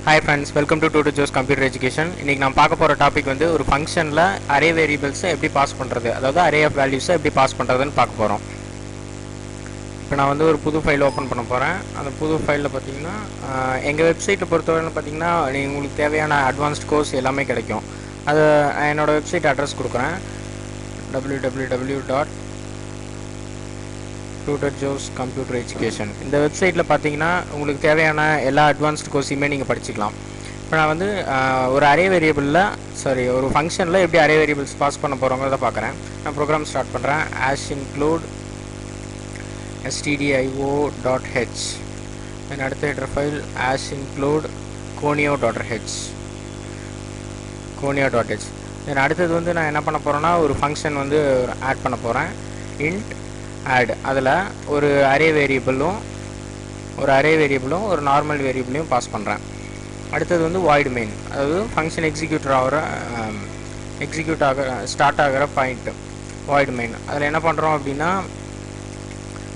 Hi friends, welcome to Tutor Joe's Computer Education. இன்னைக்கு நான் பார்க்க போற டாபிக் வந்து ஒரு ஃபங்க்ஷன்ல அரே வேரியபிள்ஸ் எப்படி பாஸ் பண்றது, அதாவது அரே ஆஃப் வேல்யூஸ் எப்படி பாஸ் பண்றதுன்னு பார்க்க போறோம். இப்போ நான் வந்து ஒரு புது ஃபைல் ஓபன் பண்ண போறேன். அந்த புது ஃபைல்ல பாத்தீங்கன்னா எங்க வெப்சைட்டை பொறுத்தவரை பாத்தீங்கன்னா உங்களுக்கு தேவையான அட்வான்ஸ்ட் கோர்ஸ் எல்லாமே கிடைக்கும். அது என்னோட வெப்சைட் அட்ரஸ் கொடுக்குறேன். www.Tutor Joe's Computer Education. இந்த வெப்சைட்டில் பார்த்தீங்கன்னா உங்களுக்கு தேவையான எல்லா அட்வான்ஸ்ட் கோர்ஸையுமே நீங்கள் படிச்சுக்கலாம். இப்போ நான் வந்து ஒரு அரே வேரியபிளில் ஒரு ஃபங்க்ஷனில் எப்படி அரே வேரியபிள்ஸ் பாஸ் பண்ண போகிறோங்கிறத பார்க்குறேன். நான் ப்ரோக்ராம் ஸ்டார்ட் பண்ணுறேன். include stdio.h, தென் அடுத்த ஹெடர் ஃபைல் include conio.h. தென் அடுத்தது வந்து நான் என்ன பண்ண போகிறேன்னா ஒரு ஃபங்க்ஷன் வந்து ஆட் பண்ண போகிறேன். int add, அதில் ஒரு அரே வேரியபிளும் ஒரு நார்மல் வேரியபிளையும் பாஸ் பண்ணுறேன். அடுத்தது வந்து void main, அதாவது ஃபங்க்ஷன் ஸ்டார்ட் ஆகிற பாயிண்ட் void main. அதில் என்ன பண்ணுறோம் அப்படின்னா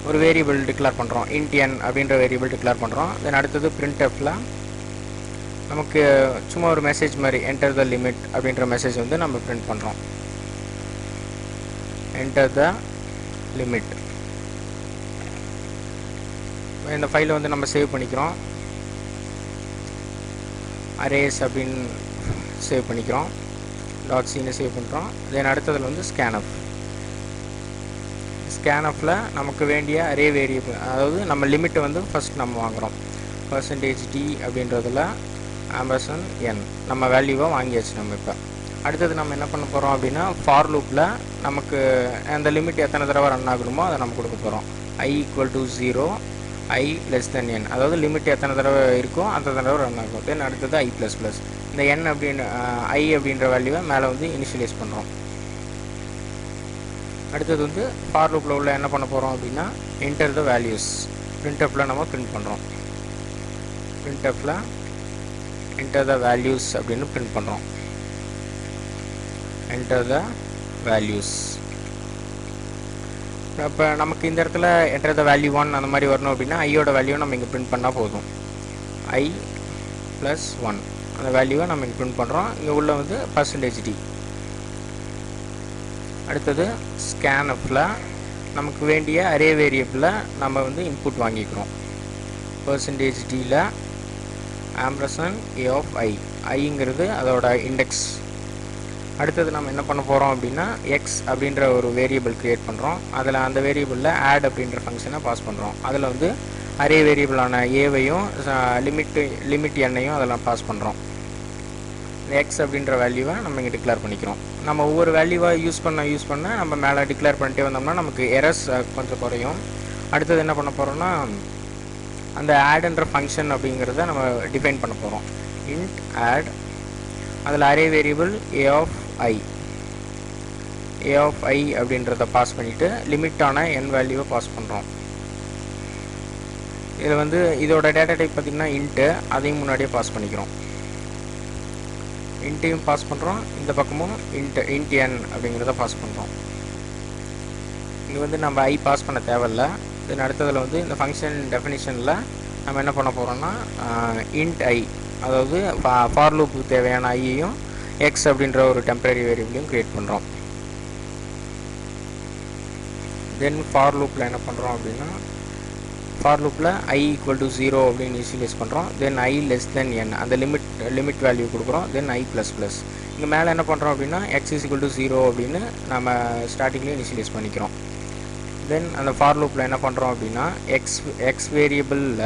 ஒரு வேரியபிள் டிக்ளேர் பண்ணுறோம், int n அப்படின்ற வேரியபிள் டிக்ளேர் பண்ணுறோம். தென் அடுத்தது printfல நமக்கு சும்மா ஒரு மெசேஜ் மாதிரி enter the limit அப்படின்ற மெசேஜ் வந்து நம்ம பிரிண்ட் பண்ணுறோம். enter the limit. இந்த ஃபைலை வந்து நம்ம சேவ் பண்ணிக்கிறோம். அரேஸ் அப்படின்னு சேவ் பண்ணிக்கிறோம். .cன்னு சேவ் பண்ணுறோம். தென் அடுத்ததில் வந்து ஸ்கேன்எஃப்ல நமக்கு வேண்டிய அரே வேரியபிள், அதாவது நம்ம லிமிட்டை வந்து ஃபர்ஸ்ட் நம்ம வாங்குகிறோம். %d அப்படின்றதில் $n நம்ம வேல்யூவாக வாங்கியாச்சு நம்ம. இப்போ அடுத்தது நம்ம என்ன பண்ண போகிறோம் அப்படின்னா ஃபார் லூப்பில் நமக்கு அந்த லிமிட் எத்தனை தடவை ரன் ஆகணுமோ அதை நம்ம கொடுக்க போகிறோம். i = 0, i n, அதாவது லிமிட் எத்தனை தடவை இருக்கோ அந்த தடவை ரன் ஆகும். தென் அடுத்தது i++, இந்த n அப்படின்னு i அப்படின்ற வேல்யூவை மேலே வந்து இனிஷியலைஸ் பண்ணுறோம். அடுத்தது வந்து ஃபார் லூப்பில் உள்ள என்ன பண்ண போகிறோம் அப்படின்னா enter the values, printfல நம்ம பிரிண்ட் பண்ணுறோம். printfல enter the values அப்படின்னு பிரிண்ட் பண்ணுறோம். enter the values. இப்போ நமக்கு இந்த இடத்துல enter the value 1 அந்த மாதிரி வரணும் அப்படின்னா ஐயோட வேல்யூ நம்ம இங்கே பிரிண்ட் பண்ணால் போதும். i+1 அந்த வேல்யூவை நம்ம இங்கே பிரிண்ட் பண்ணுறோம். இங்கே உள்ள வந்து %d. அடுத்தது ஸ்கேன்எஃப்ல நமக்கு வேண்டிய அரே வேரியபிளில் நம்ம வந்து இன்புட் வாங்கிக்கிறோம். %dல $a of i, iங்கிறது அதோட இண்டெக்ஸ். அடுத்தது நம்ம என்ன பண்ண போகிறோம் அப்படின்னா x அப்படின்ற ஒரு வேரியபிள் க்ரியேட் பண்ணுறோம். அதில் அந்த வேரியபிளில் add அப்படின்ற ஃபங்க்ஷனை பாஸ் பண்ணுறோம். அதில் வந்து அரே வேரியபிளான ஏவையும் லிமிட் எண்ணையும் அதெல்லாம் பாஸ் பண்ணுறோம். x அப்படின்ற வேல்யூவை நம்ம இங்கே டிக்ளேர் பண்ணிக்கிறோம். நம்ம ஒவ்வொரு வேல்யூவாக யூஸ் பண்ண நம்ம மேலே டிக்ளேர் பண்ணிட்டே வந்தோம்னா நமக்கு எரர்ஸ் கொஞ்சம் குறையும். அடுத்தது என்ன பண்ண போகிறோம்னா அந்த ஆட்ன்ற ஃபங்க்ஷன் அப்படிங்கிறத நம்ம டிஃபைன் பண்ண போகிறோம். int add, அதில் array variable a of i அப்படின்றத பாஸ் பண்ணிவிட்டு லிமிட்டான n வேல்யூவை பாஸ் பண்ணுறோம். இதில் வந்து இதோட டேட்டா டைப் பார்த்திங்கன்னா int, அதையும் முன்னாடியே பாஸ் பண்ணிக்கிறோம். இன்ட்டையும் பாஸ் பண்ணுறோம், இந்த பக்கமும் int n அப்படிங்கிறத பாஸ் பண்ணுறோம். இங்கே வந்து நம்ம i பாஸ் பண்ண தேவையில்ல. தென் அடுத்ததில் வந்து இந்த ஃபங்க்ஷன் டெஃபினிஷனில் நம்ம என்ன பண்ண போகிறோம்னா int i, அதாவது ஃபார் லூப்புக்கு தேவையான ஐயையும் x அப்படின்ற ஒரு டெம்பரரி வேரியபிளையும் க்ரியேட் பண்ணுறோம். தென் ஃபார் லூப்பில் என்ன பண்ணுறோம் அப்படின்னா ஃபார் லூப்பில் i = 0 அப்படின்னு இனிஷியலைஸ் பண்ணுறோம். தென் i n, அந்த லிமிட் வேல்யூ கொடுக்குறோம். தென் i++. இங்கே மேலே என்ன பண்ணுறோம் அப்படின்னா x = 0 அப்படின்னு நம்ம ஸ்டார்டிங்லேயே இனிஷியலைஸ் பண்ணிக்கிறோம். தென் அந்த ஃபார் லூப்பில் என்ன பண்ணுறோம் அப்படின்னா x வேரியபிளில்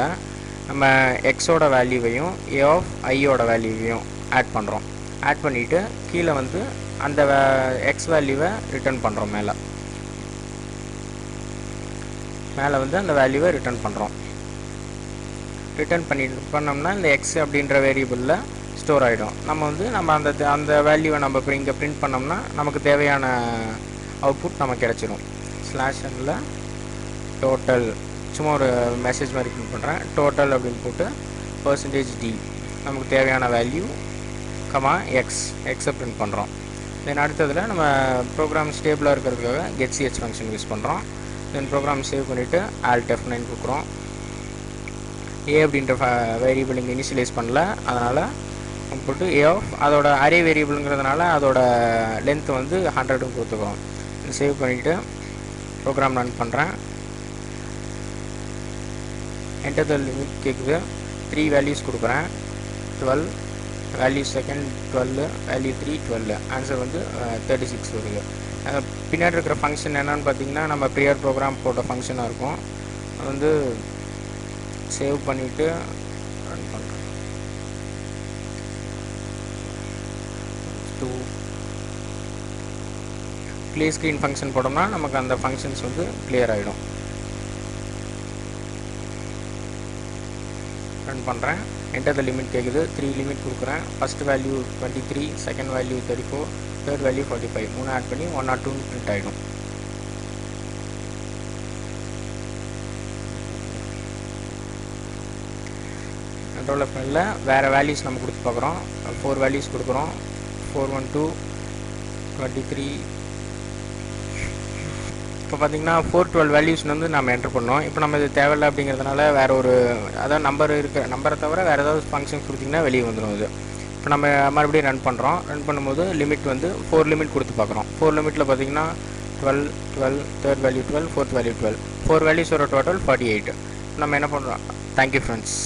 நம்ம xோட வேல்யூவையும் a of iயோட வேல்யூவையும் ஆட் பண்ணுறோம். ஆட் பண்ணிவிட்டு கீழே வந்து அந்த x வேல்யூவை ரிட்டர்ன் பண்ணுறோம். மேலே வந்து அந்த வேல்யூவை ரிட்டர்ன் பண்ணுறோம். ரிட்டர்ன் பண்ணோம்னா இந்த x அப்படின்ற வேரியபிளில் ஸ்டோர் ஆகிடும். நம்ம அந்த வேல்யூவை நம்ம இங்கே பிரிண்ட் பண்ணோம்னா நமக்கு தேவையான அவுட்புட் நமக்கு கிடச்சிரும். /nல டோட்டல், சும்மா ஒரு மெசேஜ் மாதிரி பிரிண்ட் பண்ணுறேன். டோட்டல் அப்படின்னு போட்டு %d நமக்கு தேவையான வேல்யூ எக்ஸை பிரிண்ட் பண்ணுறோம். தென் அடுத்ததில் நம்ம ப்ரோக்ராம் ஸ்டேபிளாக இருக்கிறதுக்காக getch ஃபங்க்ஷன் யூஸ் பண்ணுறோம். தென் ப்ரோக்ராம் சேவ் பண்ணிவிட்டு Alt F9 கொடுக்குறோம். ஏ அப்படின்ற வேரியபிள் இங்கே இனிஷியலைஸ் பண்ணல, அதனால் போட்டு ஏ ஆஃப் அதோட அரே வேரியபிளுங்கிறதுனால அதோட லென்த் வந்து 100 கொடுத்துக்கிறோம். சேவ் பண்ணிவிட்டு ப்ரோக்ராம் ரன் பண்ணுறேன். என்டர் த லிமிட் கேட்குது. 3 வேல்யூஸ் கொடுக்குறேன். 12 வேல்யூ செகண்ட் 12, வேல்யூ 3 12, ஆன்சர் வந்து 36 வருது. பின்னாடி இருக்கிற ஃபங்க்ஷன் என்னன்னு பார்த்தீங்கன்னா நம்ம ப்ரியர் ப்ரோக்ராம் போட்ட ஃபங்க்ஷனாக இருக்கும். அது வந்து சேவ் பண்ணிவிட்டு ரன் பண்ணுறேன். clear screen ஃபங்க்ஷன் போட்டோம்னா நமக்கு அந்த ஃபங்க்ஷன்ஸ் வந்து கிளியர் ஆகிடும். ரன் பண்ணுறேன். என்டர் த லிமிட் கேட்குது. 3 லிமிட் கொடுக்குறேன். First value 23, second value 34, third value 45, 3 add பண்ணி 102 பிரிண்ட் ஆகிடும். கண்ட்ரோல் எஃப்எல்ல வேறு வேல்யூஸ் நம்ம கொடுத்து பார்க்குறோம். 4 வேல்யூஸ் கொடுக்குறோம். 412, 23. இப்போ பார்த்தீங்கன்னா 412 வேல்யூஸ் வந்து நம்ம என்ட்ரு பண்ணோம். இப்போ நம்ம இது தேவையில்லை அப்படிங்கிறதுனால வேறு ஒரு அதாவது நம்பரை தவிர வேறு ஏதாவது ஃபங்க்ஷன்ஸ் கொடுத்திங்கன்னா வெளியே வந்துடும். இது இப்போ நம்ம மறுபடியும் ரன் பண்ணுறோம். ரன் பண்ணும்போது லிமிட் வந்து 4 லிமிட் கொடுத்து பார்க்குறோம். 4 லிமிட்டில் பார்த்தீங்கன்னா 12, 12, தேர்ட் வேல்யூ 12, ஃபோர்த் வேல்யூ 12, 4 வேல்யூஸோட டோட்டல் 48. நம்ம என்ன பண்ணுறோம்? Thank you friends.